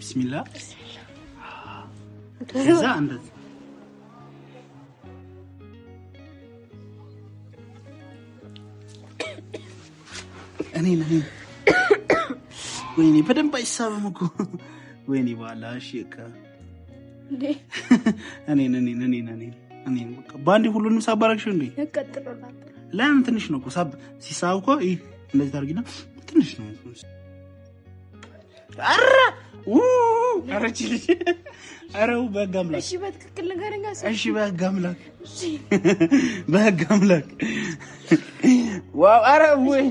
ቢስሚላህ ከዛ እንደዚህ እኔ ወይኔ በደንብ አይሳብም እኮ ወይኔ ባላሽ እካ እኔ ባንዲ ሁሉንም ሳባራክሽ እንዴ ተቀጥሎናል ለምን ትንሽ ነው ሳብ ሲሳው እኮ እንደዚህ ታርጊና ትንሽ ነው አረቺ አረው በጋምላክ እሺ በትክክል ነገርኛ እሺ በጋምላክ ዋው አረው ወይ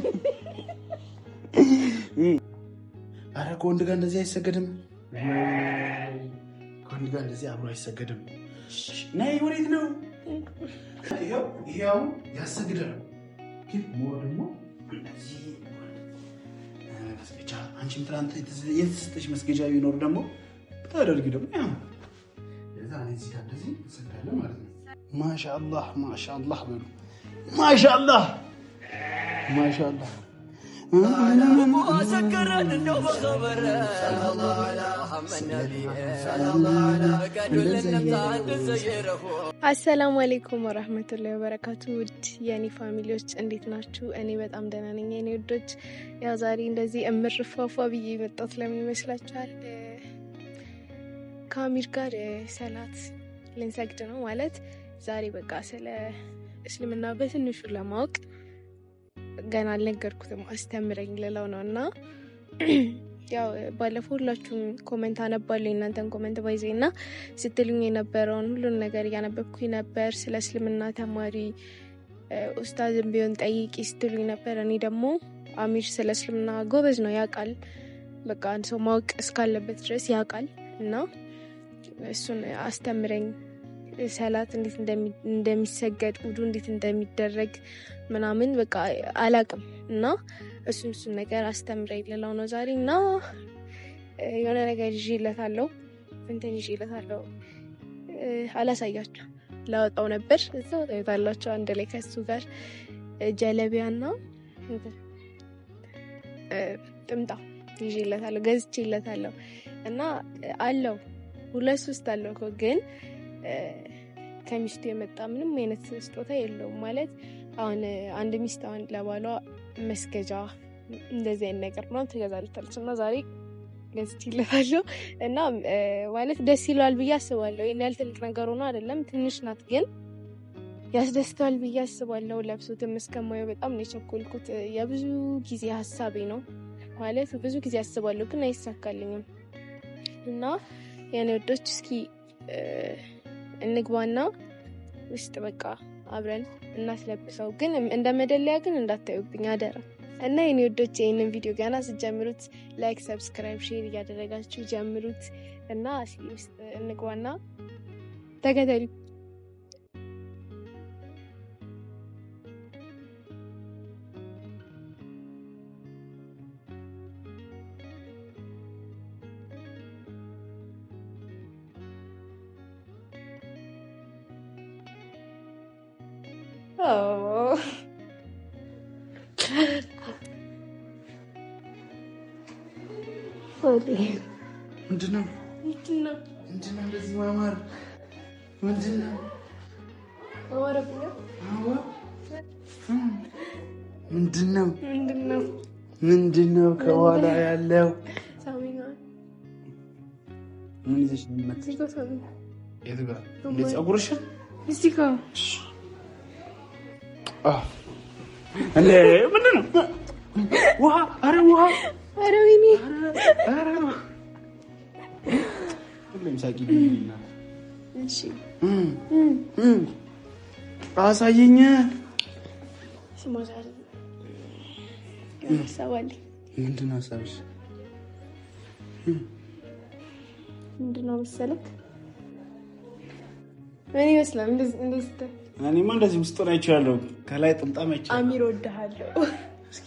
አረ ከወንድ ጋር እንደዚህ አይሰገድም ከወንድ ጋር እንደዚህ አብሮ አይሰገድም ነይ ወዴት ነው ይሄው ያሰግዳል ግን ሞር ደግሞ እንደዚህ መስገጃ አንቺም ትራንት የተሰጠሽ መስገጃ ቢኖር ደግሞ ታደርጊ ደግሞ ያው ለዛ እዚህ እንደዚህ ሰግዳለ ማለት ነው ማሻአላህ በሉ ማሻአላህ وسكرن انه بخبر صلى الله على محمد نبي صلى الله على كل النبي تسيره السلام عليكم ورحمه الله وبركاته ውድ የኔ ፋሚሊዎች እንዴት ናችሁ እኔ በጣም ደህና ነኝ የኔ ውዶች ያው ዛሬ እንደዚህ እምርፋፋ ብዬ መጣት ለምን ይመስላችኋል ከአሚር ጋር ሰላት ልንሰግድ ነው ማለት ዛሬ በቃ ስለ እስልምና በትንሹ ለማወቅ ገና አልነገርኩትም አስተምረኝ ልለው ነውና ያው ባለፈው ሁላችሁም ኮሜንት አነባለሁ እናንተን ኮሜንት ባይዘይና ስትሉኝ የነበረውን ሁሉን ነገር ያነበብኩኝ ነበር ስለ እስልምና ተማሪ ኡስታዝም ቢሆን ጠይቂ ስትሉኝ ነበር እኔ ደግሞ አሚር ስለ እስልምና ጎበዝ ነው ያውቃል በቃ አንድ ሰው ማወቅ እስካለበት ድረስ ያውቃል እና እሱን አስተምረኝ ሰላት እንዴት እንደሚሰገድ ውዱ እንዴት እንደሚደረግ ምናምን በቃ አላቅም እና እሱን ነገር አስተምረኝ ልለው ነው ዛሬና የሆነ ነገር ይዤለታለሁ አላሳያችሁ ላወጣው ነበር እዛው ታዩታላችሁ አንድ ላይ ከሱ ጋር ጀለቢያና ጥምጣ ይዤለታለሁ ገዝቼለታለሁ እና አለው 2-3 አለው ግን ከሚስቱ የመጣ ምንም አይነት ስጦታ የለውም ማለት አሁን አንድ ሚስት አሁን ለባሏ መስገጃ እንደዚህ አይነት ነገር ነው ትገዛለታለች እና ዛሬ ገዝቼለታለሁ እና ማለት ደስ ይላል ብዬ አስባለሁ ይሄን ትልቅ ነገር ሆኖ አይደለም ትንሽ ናት ግን ያስደስታል ብዬ አስባለሁ ለብሱትም እስከማየው በጣም ነው የቸኮልኩት የብዙ ጊዜ ሐሳቤ ነው ማለት ብዙ ጊዜ አስባለሁ ግን አይሳካልኝም እና የኔ ወዶች እስኪ እንግባና ውስጥ በቃ አብረን እናስለብሰው ግን እንደመደለያ ግን እንዳታዩብኝ አደራ እና የኔ ወዶች ይሄንን ቪዲዮ ገና ሲጀምሩት ላይክ ሰብስክራይብ ሼር እያደረጋችሁ ጀምሩት እና ውስጥ እንግባና ተከታተሉ ምንድነው እንደዚህ ማማር ምንድነው ምንድነው ከኋላ ያለው ምን ይዘሽ ነው የትጋ እንዴት ጸጉርሽን እስቲ ጋር እንዴ ምንድነው ውሃ አረ ወይኔ አረ ሁሉም ሳቂ ቢልና እሺ አሳየኝ ስሞታል ሰዋል ምንድነው ሀሳብሽ ምንድነው መሰለክ ምን ይመስላል እንደዚህ እኔማ እንደዚህ ውስጥ ነው አይቻለሁ ከላይ ጥምጣም አይቻለሁ አሚር ወደሃለሁ እስኪ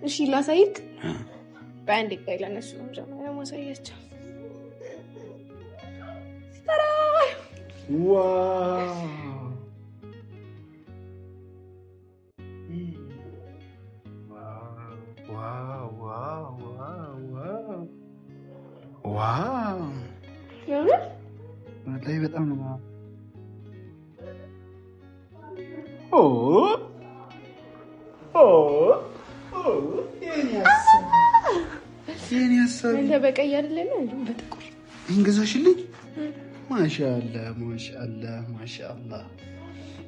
እሺ ላሳይክ በአንድ ቀይ ለነሱ ነው ጀማራ ማሳያቸው ዋው የኔ ሀሳብ እንደ በቀይ አይደለም እንዴ በጥቁር እንገዛሽልኝ። ማሻአላ ማሻአላ ማሻአላ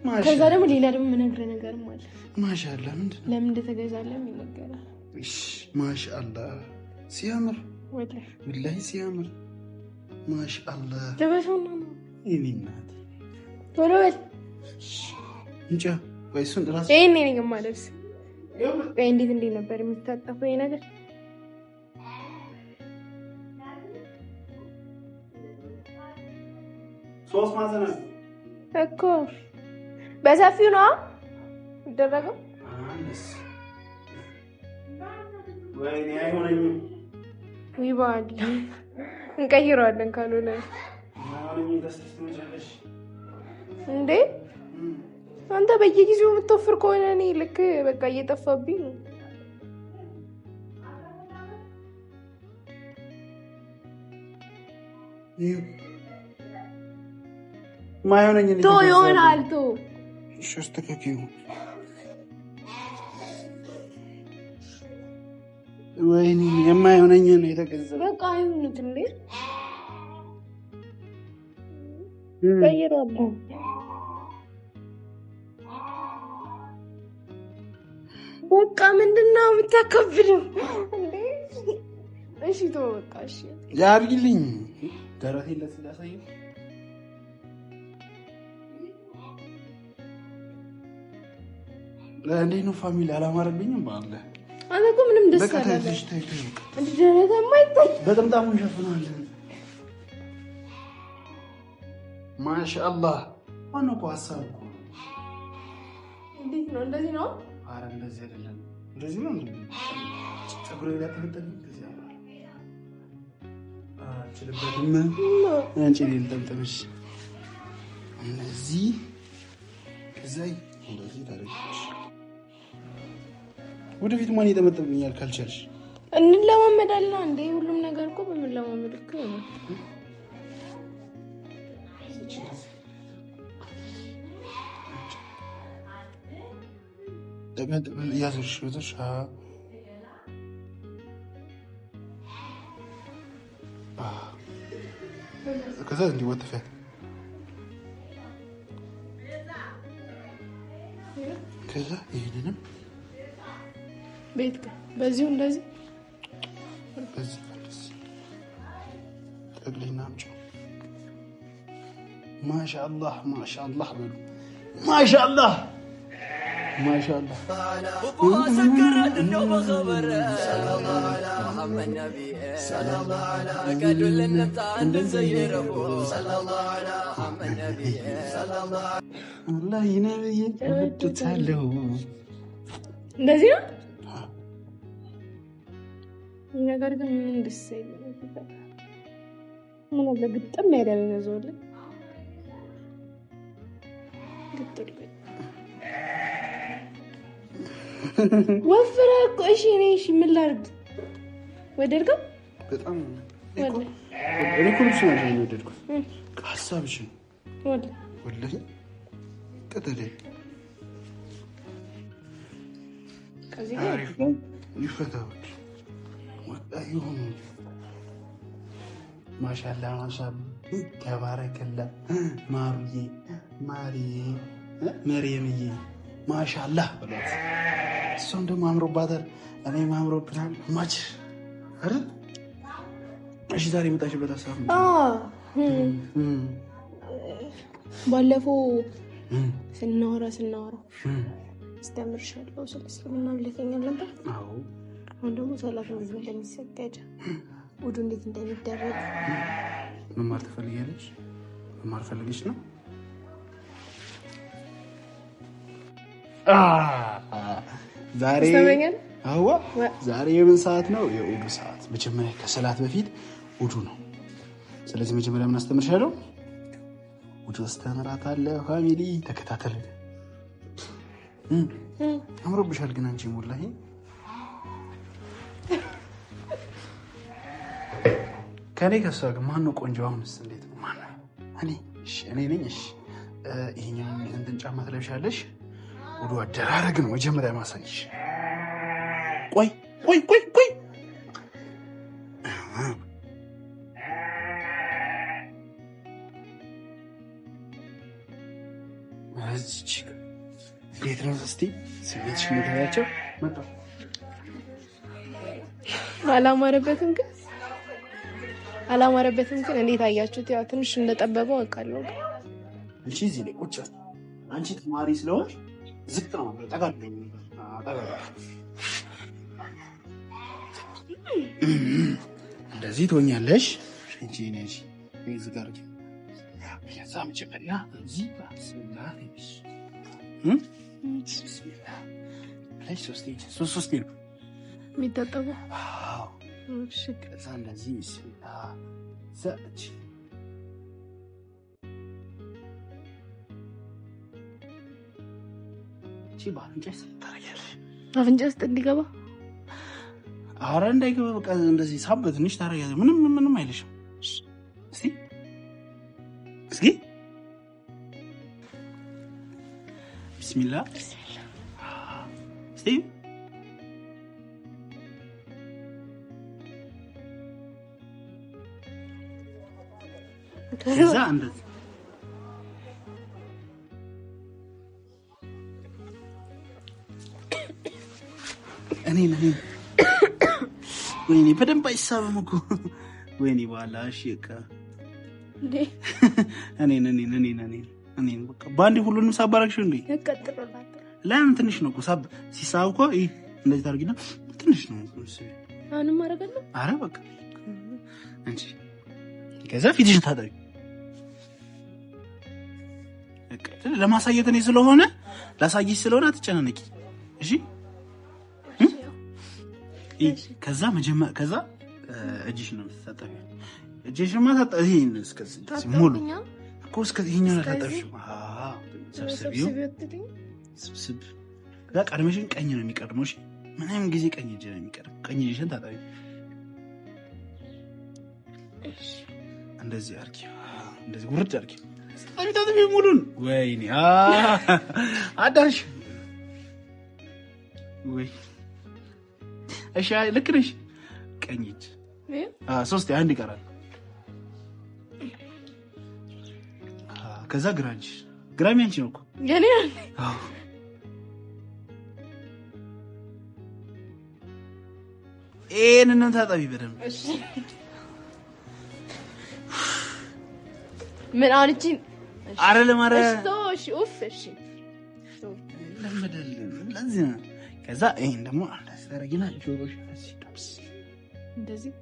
ማሻአላ። ከዛ ደግሞ ሌላ ደግሞ የምነግርህ ነገርም አለ። ማሻአላ ምንድን ነው? ለምን እንደተገዛለም ይነገራል። እሺ ማሻአላ ሲያምር ወላሂ ሲያምር ማሻአላ። ለበሰውና ነው የኔ እናት ቶሎ በል እንጃ ወይ እሱን እራሱ ይሄን ነኝ የማለብስ። እንዴት ነበር የሚታጠፈው ይሄ ነገር? ሶስት ማዕዘን እኮ በሰፊው ነው ይደረገው። ወይኔ አይሆነኝም። ይባል እንቀይረዋለን ካልሆነ እንዴ አንተ በየጊዜው የምትወፍር ከሆነ እኔ ልክ በቃ እየጠፋብኝ ነው። ማይሆነኝ ቶ ይሆናል ቶ ሸስተከኪው ወይኔ የማይሆነኝ ነው የተገዛው። በቃ አይሆንት እንዴ ቀይራለሁ። በቃ ምንድነው የምታከብደው እንዴ? እሺ ቶ በቃ እሺ ያርግልኝ። ደረቴን ለስላሳይ እንዴት ነው ፋሚሊ አላማረብኝም ባለ አንተ እኮ ምንም ደስ አላለሽ። እንዴ ደረተ ማይታይ በጣም ሸፍናል። ማሻአላህ ዋና እኮ ሀሳብ እኮ እንዴት ነው? እንደዚህ ነው? ኧረ እንደዚህ አይደለም። እንደዚህ ነው እንዴ? ፀጉሬ ላይ ተፈጠረ እንደዚህ አለ። አችልበትም አንቺ ልጠምጥምሽ እንደዚህ ከዛይ እንደዚህ ታረጋግሽ። ወደፊት ማን ይጠመጥምኛል ካልቻልሽ? እንለማመዳለን እንዴ? ሁሉም ነገር እኮ በመለማመድ እኮ ነው። ተቀጥል ያዝሽ ወተሽ ከዛ እንዲህ ወጥፈት ከዛ ይሄንንም ቤት በዚሁ እንደዚህ በዚህ ጠቅልይና አምጪው። ማሻአላህ ማሻአላህ በሉ ማሻአላህ ማሻአላህ بقوا سكرت النوم خبر صلى الله على محمد نبي صلى الله على قدر للنبتان نزيره صلى الله على محمد نبي صلى الله الله ينبي ወድታለሁ። እንደዚህ ነው ነገር ግን ምን ደስ ይላል። ምን አለ ግጥም ያዳለ ነው ዘውል ግጥም ወፍራ እኮ እሺ ነኝ። እሺ ምን ላድርግ? ወደድከው? በጣም እኮ ልብስ ነው የወደድኩት። ሀሳብሽ ወላሂ ቀጠለ ከዚህ ጋር ይፈታው ወጣ ይሁን። ማሻአላ ማሻአላ ተባረከላ ማሩዬ ማሪዬ መርየምዬ ማሻአላ በሏት። እሷም ደግሞ አምሮባታል፣ እኔም አምሮብናል። ማች አረ እሺ ዛሬ መጣሽበት ሀሳብ ባለፈው ስናወራ አስተምርሻለሁ ስለ እስልምና ብለኸኛል ነበር። አዎ አሁን ደግሞ ሰላት እንዴት እንደሚሰገድ ውዱ እንዴት እንደሚደረግ መማር ትፈልጊያለሽ? መማር ፈልገሽ ነው? ዛሬ አዋ ዛሬ የምን ሰዓት ነው? የኡዱ ሰዓት። መጀመሪያ ከሰላት በፊት ኡዱ ነው። ስለዚህ መጀመሪያ ምን አስተምርሻለሁ? ኡዱ አስተምራታለሁ። ፋሚሊ ተከታተል። አምሮብሻል ግን አንቺ ወላሂ ከኔ ከሷ ግን ማነው ቆንጆ? አሁንስ እንዴት ነው? ማነው? እኔ ነኝ። እሺ ይሄኛውን እንትን ጫማ ትለብሻለሽ፣ ውዱ አደራረግ ነው መጀመሪያ ማሳይሽ። ቆይ እዚች እንዴት ነው እስቲ ስሜትሽ ምታያቸው መጣ አላማረበትም ግን እንዴት አያችሁት? ያው ትንሽ እንደጠበበው አውቃለሁ። እሺ እዚህ ላይ ቁጭ አንቺ ተማሪ ስለሆንሽ ዝቅ ነው ጠጋድ እንደዚህ ትሆኛለሽ እንጂ ነሽ እዚህ ጋር ያዛ መጀመሪያ እዚህ ባስላ ነሽ ቢስሚላህ ላይ ሶስት ነው የሚታጠበው። አዎ እሺ ከዛ እንደዚህ ቢስሚላህ ዘጭ አፍንጫ ውስጥ እንዲገባ ኧረ እንዳይገባ በቃ እንደዚህ ሳብ ትንሽ ታረጋለህ። ምንም አይልሽም። እስኪ ቢስሚላህ እስቲ ከዛ እንደዚህ ወይኔ በደንብ አይሳብም እኮ ወይኔ በኋላ እሺ እቃ እኔ በቃ ባንዴ ሁሉንም ሳባራክሽው እንዴ ለምን ትንሽ ነው እኮ ሳብ ሲሳብ እኮ እንደዚህ ታርጊና ትንሽ ነው እሱ አሁንም አረጋለሁ። አረ በቃ እንጂ ከዛ ፊትሽን ታጠቢ በቃ ለማሳየት እኔ ስለሆነ ላሳይሽ ስለሆነ አትጨናነቂ እሺ። ከዛ እጅሽ ነው ተጣጣቢ እጅሽ ማታጣቢ እስከዚህ ሙሉ እኮ እስከዚህኛው ነው ታጣቢሽ። ስብስብ ከዛ ቀድመሽን ቀኝ ነው የሚቀድመው። እሺ ምንም ጊዜ ቀኝ እጅ ነው የሚቀድመው። ቀኝ እጅሽን ታጣቢ እንደዚህ አርኪ እንደዚህ ጉርድ አርኪ ታጣቢ ሙሉን። ወይኔ አዳሽ ወይ እሺ ልክ ነሽ። ቀኝ እጅ ሶስት አንድ ይቀራል። ከዛ ግራ እጅ ግራሚ አንቺ ነው እኮ የኔ አዎ ታጣቢ በደንብ እሺ። ምን አንቺ አረ ለማረ እሺ ኡፍ እሺ ለምደል ለዚህ ነው። ከዛ ይሄን ደግሞ ታረጊና ጆሮሽ ሲጣብስ እንደዚህ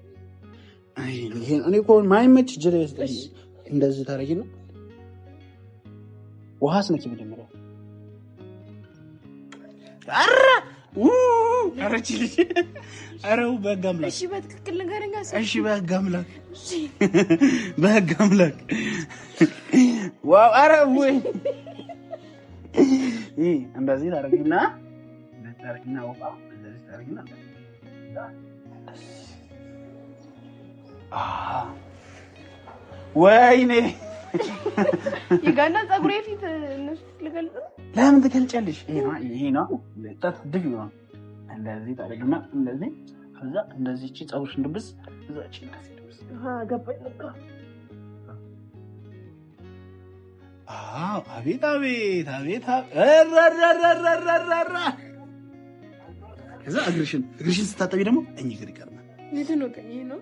ይሄን እኔ እኮ ማይመች ጀለስ እንደዚህ ታረጊና ውሃስ ነች መጀመሪያ አረቺ አረው በጋምላክ እሺ በትክክል ንገረኛ። እሺ በጋምላክ ዋው አረው ወይ እንደዚህ ታረጊና ውሃ እንደዚህ ታረጊና ወይኔ ይጋና ፀጉሬ ፊት እነሱ ልገልጽ ለምን ትገልጫለሽ? ይሄ ነው ተጥድግ ነው እንደዚህ ታረጊና እንደዚህ ከዛ እንደዚህ እቺ ፀጉርሽ እንድብስ እዛ እቺ እንደዚህ ገባኝ በቃ አቤት ከዛ እግርሽን ስታጠቢ ደግሞ ቀኝ እግር ይቀርማል። የት ነው ቀኝ ነው?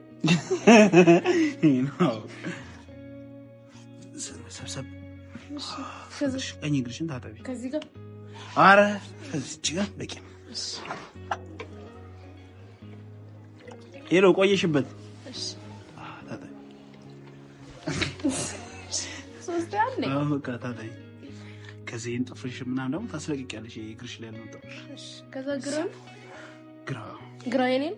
ሰብሰብ ቀኝ እግርሽን ታጠቢ ከዚህ ጋር አረ ከዚህ ጋር በቂ ሄሎ ቆየሽበት። እሺ ታጠቢ በቃ ታጠቢ። ከዚህን ጥፍርሽ ምናምን ደግሞ ታስለቅቂያለሽ እግርሽ ላይ ያለው ጥፍር። እሺ ከዛ ግራ የኔን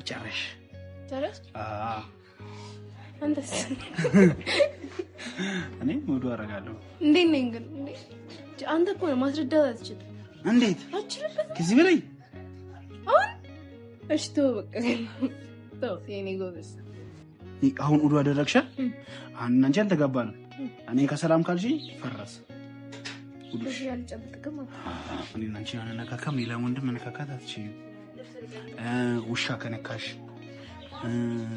ጨረሽ? አንተስ? እኔ ሙሉ አደርጋለሁ። እንዴት ነኝ ግን? አንተ እኮ ማስረዳት አትችልም። እንዴት? አትችልም። ከዚህ በላይ እሺ ተው በቃ ተው የኔ ጎበዝ አሁን ውዱ አደረግሽ አሁን አንቺ አልተጋባንም እኔ ከሰላም ካልሽ ፈረስ ውዱ ያልጨብጥከም እኔ አንቺ ያነካካም ሌላ ወንድም መነካካት አትችይም ውሻ ከነካሽ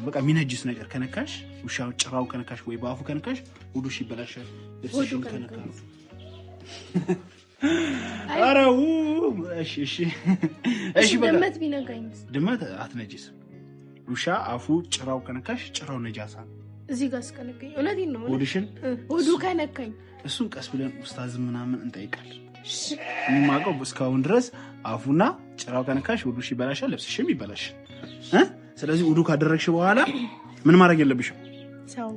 በቃ ሚነጅስ ነገር ከነካሽ ውሻው ጭራው ከነካሽ ወይ ባፉ ከነካሽ ውዱሽ ይበላሻል ልብስሽን ከነካሽ አራው እሺ በቃ ድመት ቢነካኝ ድመት አትነጂስ ውሻ አፉ ጭራው ከነካሽ ጭራው ነጃሳ እዚህ ጋር እስከነካኝ እውነቴን ነው ውዱሽን ውዱ ከነካኝ እሱን ቀስ ብለን ኡስታዝ ምናምን እንጠይቃለን ማቀው እስካሁን ድረስ አፉና ጭራው ከነካሽ ውዱሽ ይበላሻል ልብስሽም ይበላሻል ስለዚህ ውዱ ካደረግሽ በኋላ ምን ማድረግ የለብሽም ሰው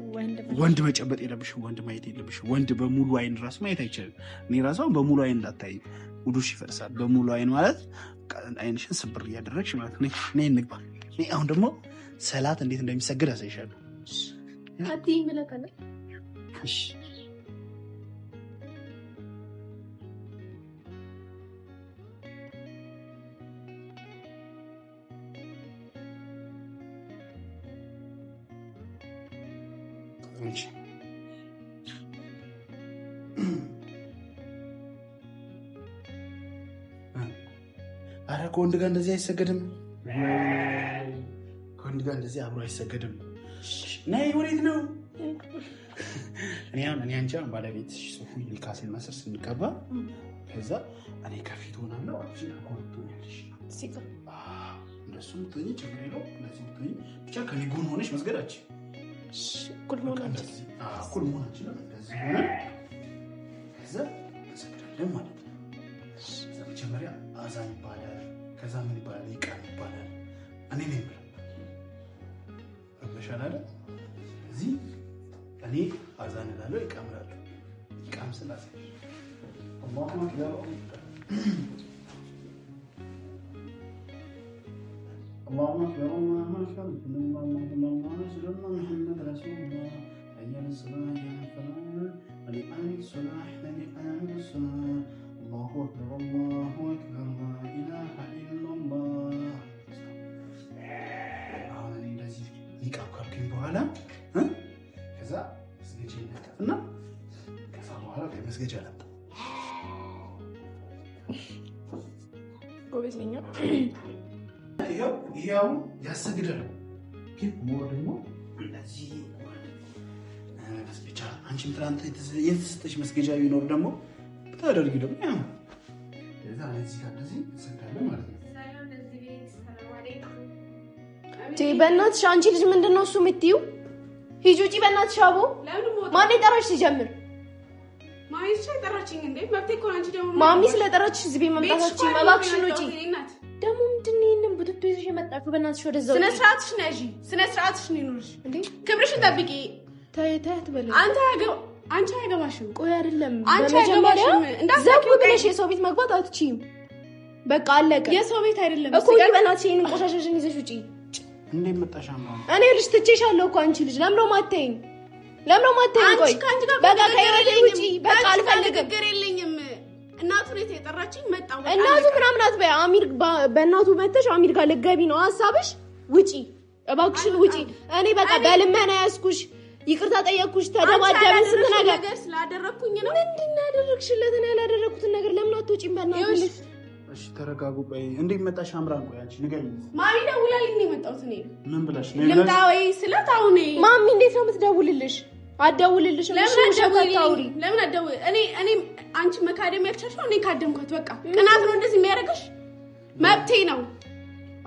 ወንድ መጨበጥ የለብሽም ወንድ ማየት የለብሽም ወንድ በሙሉ አይን ራስ ማየት አይችልም እኔ ራስው በሙሉ አይን እንዳታይ ውዱሽ ይፈርሳል በሙሉ አይን ማለት አይንሽን ስብር ያደረግሽ ማለት ነው እኔ እንግባ እኔ አሁን ደግሞ ሰላት እንዴት እንደሚሰግድ አሳይሻለሁ አትይ መለከለ እሺ እሺ አረ ከወንድ ጋር እንደዚህ አይሰገድም ከወንድ ጋር እንደዚህ አብሮ አይሰገድም ነይ ወዴት ነው እኔ አንቺ ባለቤትሽ ሶፊ ሊካስን ማሰር ስንቀባ ከዛ እኔ ከፊት ሆናለሁ አንቺ ከጎንሽ ሲካ እንደሱም ትንሽ ችግር የለው እንደዚህ ትንሽ ብቻ ከኔ ጎን ሆነሽ መስገዳችን ኩል ሆናችን እንደዚህ ሆነ ከዛ እንሰግዳለን ማለት ነው መጀመሪያ አዛን ይባላል ከዛ ምን ይባላል ይቃም ይባላል እኔ ነኝ በሻላለ እዚህ እኔ አዛን እላለሁ ይቃም እላለሁ ይቃም ስላሴ አላሁ አክበር አላሁ አክበር አላሁ አክበር محمد رسول الله أيام الصلاة الفلاح الآن الصلاح الآن الصلاة الله أكبر الله أكبر لا إله إلا الله أنا لازم يقف كم بحالا كذا مسجد نكفنا كذا بحالا في مسجد جلب ጎበዝኛ ይሄው ያሰግዳል ግን ሞር ደግሞ እንደዚህ መስገጃ አንቺም ትናንት የተሰጠሽ መስገጃ ቢኖር ደግሞ ታደርጊ ደግሞ ያ ለዛ እዚህ እንደዚህ ሰግዳለሁ ማለት ነው በእናትሽ አንቺ ልጅ ምንድነው እሱ የምትይው ሂጂ ውጪ በእናትሽ አቦ ማን ይጠራሽ ሲጀምር ማይሽ ጠራችኝ እንዴ መብቴ እኮ አንቺ ደግሞ ማሚ ስለጠራችሽ እዚህ ቤት መምጣታችን መላክሽ ነው ውጪ ደግሞ ምንድነው ቡትቶ ይዘሽ የመጣሽው በእናትሽ ወደዛው ስነ ስርዓትሽ ነጂ ስነ ስርዓትሽ ነው ይኖርሽ እንዴ ክብርሽን ጠብቂ ታይታት በለ አንቺ አይገባሽም ቆይ አይደለም በመጀመሪያ እንዳዛኩ ብለሽ የሰው ቤት መግባት አትችይም በቃ አለቀ የሰው ቤት አይደለም እኮ በእናትሽ ይሄን ቆሻሻሽን ይዘሽ ውጪ እንዴ መጣሻማ እኔ ልጅ ትቼሻለሁ እኮ አንቺ ልጅ ለምሮ ማተኝ ቆይ በቃ ከይወዴ ውጪ በቃ አልፈልግም ነገር የለኝም እናቱ ነው የጠራችኝ መጣው እናቱ ምናምን አትበይ አሚር በእናቱ መተሽ አሚር ጋር ልትገቢ ነው ሐሳብሽ ውጪ እባክሽን ውጪ እኔ በቃ በልመና ያስኩሽ ይቅርታ ጠየቅኩሽ ተደባደብን ስንት ነገር ስላደረኩኝ ነው ምንድን ነው ያደረግሽለት እኔ ያላደረኩትን ነገር ለምን አትወጪም በእናትሽ እሺ ተረጋጉ ቆይ እንዴ መጣሽ አምራን ቆይ አንቺ ንገሪኝ ማሚ ደውላልኝ ነው የመጣሁት እኔ ምን ብላሽ ነው ልምጣ ወይ ስለታው ነኝ ማሚ እንዴት ነው የምትደውልልሽ አትደውልልሽ ለምን አትደውል እኔ አንቺ መካደም ያልቻልሽው እኔ ካደምኳት በቃ ቅናት ነው እንደዚህ የሚያደርግሽ መብቴ ነው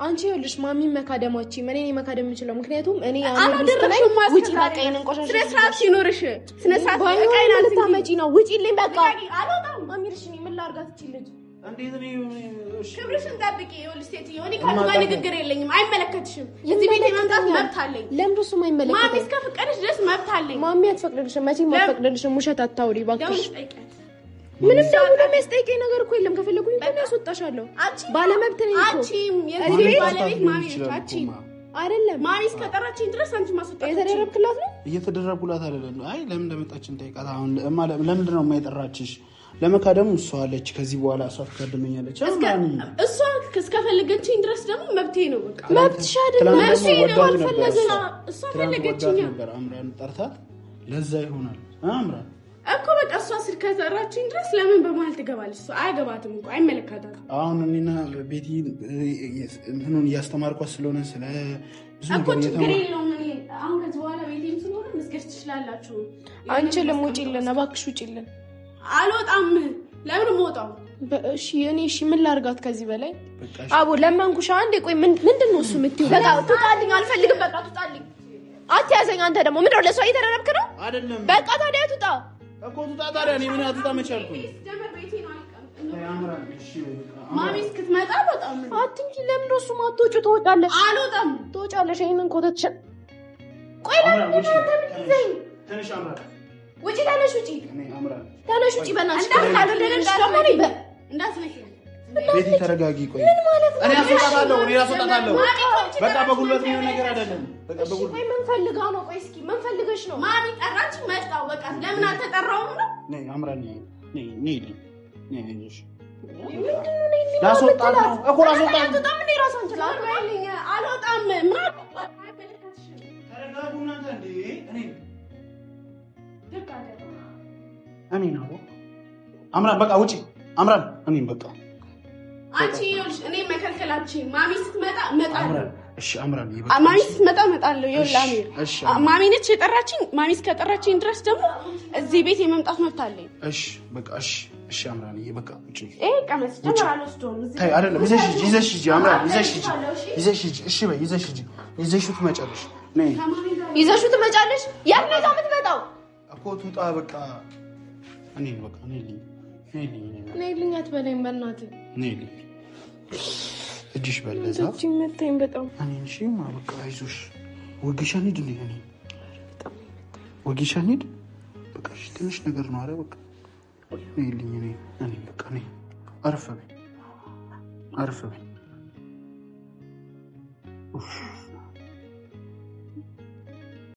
አንቺ ይኸውልሽ ማሚ መካደማቺ እኔ መካደም የምችለው ምክንያቱም እኔ አላደረሽም ውጪ በቃ ይሄንን ቆሻሻ ስነ ስርዓት ሲኖርሽ ስነ ስርዓት በቃ ልታመጪ ነው ውጪልኝ በቃ አልወጣም አሚርሽ ምን ላርጋት ትችልሽ እንዴት ነው ክብርሽን ጠብቂ ይኸውልሽ ሴትዮ እኔ ካንቺ ጋር ንግግር የለኝም አይመለከትሽም እዚህ ቤት መምጣት መብት አለኝ ለምን እሱ የማይመለከት ማሚ እስከፈቀደሽ ድረስ መብት አለኝ ማሚ አትፈቅድልሽም መቼም አትፈቅድልሽም ውሸት አታውሪ እባክሽ ምንም ደውሎ የሚያስጠይቀኝ ነገር እኮ የለም ከፈለኩኝ እኮ ያስወጣሻለሁ ባለመብት ነኝ እኮ አንቺም የዚህ ባለቤት ማሚ ነች አንቺ አይደለም ማሚ እስከጠራችኝ ድረስ አንቺ ማስወጣት የተደረብክላት ነው እየተደረብኩላት አይደለም አይ ለምን እንደመጣችን ጠይቃት አሁን ለምንድን ነው የማይጠራችሽ ለመካደሙ እሷ አለች ከዚህ በኋላ እሷ ትቀድመኛለች እሷ እስከፈለገችኝ ድረስ ደግሞ መብቴ ነው። በቃ መብትሽ አይደለም። እሱ ነው አልፈለገኝ። እሷ ፈለገችኝ ነበር አምራን ጠርታት ለዛ ይሆናል አምራን እኮ በቃ እሷ ስር ከሰራችኝ ድረስ ለምን በመሀል ትገባለች? እሷ አያገባትም እኮ አይመለከታትም። አሁን እኔና ቤቲ እንትኑን እያስተማርኳት ስለሆነ ስለ ብዙ ነገር ችግር የለውም። እኔ አሁን ከዚህ በኋላ ቤቴም ስለሆነ መስገድ ትችላላችሁ። አንችልም። ውጪልን እባክሽ ውጪልን። አልወጣም። ለምን የምወጣው? እሺ እኔ እሺ ምን ላድርጋት ከዚህ በላይ? አቦ ለማንኩሽ አንዴ። ቆይ ምንድን ነው እሱ የምትይው? በቃ ትውጣልኝ። አልፈልግም። በቃ ትውጣልኝ። አትያዘኝ። አንተ ደግሞ ምንድን ነው ለእሷ እየተደረብክ ነው? አይደለም። በቃ ታዲያ ትውጣ እኮ ትውጣ። ታዲያ እኔ ምን አትውጣ መቻልኩኝ? ማሚ እስክትመጣ በጣም አትንኪ። ለምን ነው እሱ ማትወጪው? ትወጫለሽ። አልወጣም። ትወጫለሽ። ይሄንን ኮተትሽን ቆይ ለምን ይዘኝ ትንሽ አምራ ውጪ። ተነሽ ውጪ። ተነሽ ውጪ። በእናትሽ ቤቲ ተረጋጊ። ቆይ እኔ አስወጣታለሁ። በቃ በጉልበት ነው ነገር አይደለም። በቃ በጉልበት ቆይ ምን ፈልጋ ነው? ቆይ እስኪ ምን ፈልገሽ ነው? ማሚ ጠራች መጣው። በቃ ለምን አልተጠራውም ነው? ነይ አምራ ነይ ነይ ነይ ነይ ላስወጣት ነው እኮ ላስወጣት። በጣም እኔ ራሳን ይችላል። አልወጣም። ተረጋጉ እናንተ እንዴ። እኔ ነው አምራ በቃ ውጪ። አምራን እኔም በቃ አንቺ ይኸውልሽ እኔ መከልከላችን ማሚ ስትመጣ እመጣለሁ። እሺ አምራን ማሚ ስትመጣ እመጣለሁ። ይኸውልሽ አሚር ማሚ ነች የጠራችኝ። ማሚ እስከጠራችኝ ድረስ ደግሞ እዚህ ቤት የመምጣት መብት አለኝ። እሺ በቃ እሺ እሺ አምራን በቃ ውጪ። ቀመስ ጀመር አልወስደውም። ታይ አይደለም ይዘሽ ሂጂ አምራን ይዘሽ ሂጂ። እሺ በይ ይዘሽ ሂጂ። ይዘሽው ትመጫለሽ። ነይ ይዘሽው ትመጫለሽ። የት ነው የምትመጣው? እኮ ትውጣ በቃ እኔ በቃ ነይ ልኝ አትበለኝ በእናትህ። ነይ ልኝ እጅሽ በለዛ እጅ መታኝ በጣም። እኔ እሺ በቃ አይዞሽ። ወጌሻ እንሂድ እንዴ? እኔ ወጌሻ እንሂድ በቃ እሺ። ትንሽ ነገር ነው። አረ በቃ ነይ ልኝ እኔ በቃ ነይ። አረፍ በይ።